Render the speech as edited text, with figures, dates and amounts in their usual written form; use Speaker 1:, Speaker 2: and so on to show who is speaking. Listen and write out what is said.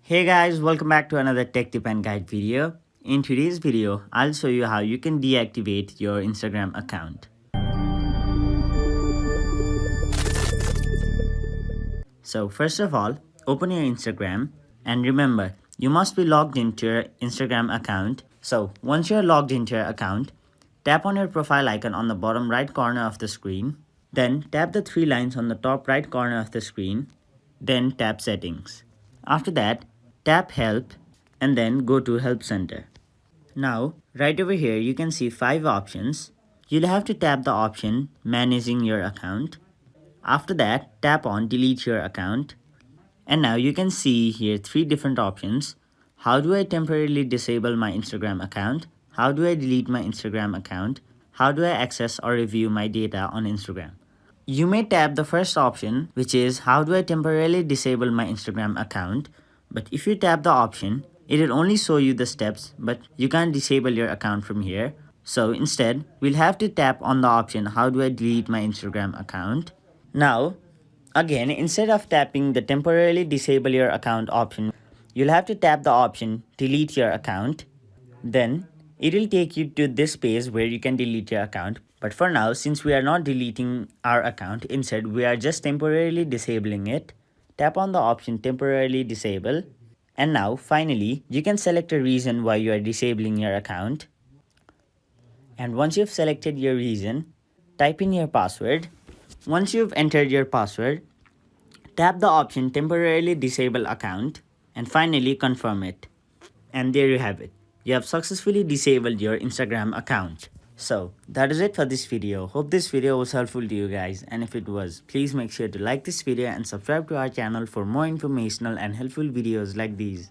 Speaker 1: Hey guys, welcome back to another tech tip and guide video. In today's video, I'll show you how you can deactivate your Instagram account. So first of all, open your Instagram and remember, you must be logged into your Instagram account. So once you're logged into your account, tap on your profile icon on the bottom right corner of the screen. Then tap the three lines on the top right corner of the screen. Then tap settings. After that, tap help and then go to help center. Now, right over here you can see 5 options. You'll have to tap the option managing your account. After that, tap on delete your account. And now you can see here 3 different options. How do I temporarily disable my Instagram account? How do I delete my Instagram account? How do I access or review my data on Instagram? You may tap the first option, which is how do I temporarily disable my Instagram account? But if you tap the option, it will only show you the steps, but you can't disable your account from here. So instead, we'll have to tap on the option how do I delete my Instagram account? Now, again, instead of tapping the temporarily disable your account option, you'll have to tap the option delete your account. Then it will take you to this page where you can delete your account. But for now, since we are not deleting our account, instead we are just temporarily disabling it. Tap on the option temporarily disable. And now finally, you can select a reason why you are disabling your account. And once you've selected your reason, type in your password. Once you've entered your password, tap the option temporarily disable account and finally confirm it. And there you have it. You have successfully disabled your Instagram account. So that is it for this video. Hope this video was helpful to you guys, and if it was, please make sure to like this video and subscribe to our channel for more informational and helpful videos like these.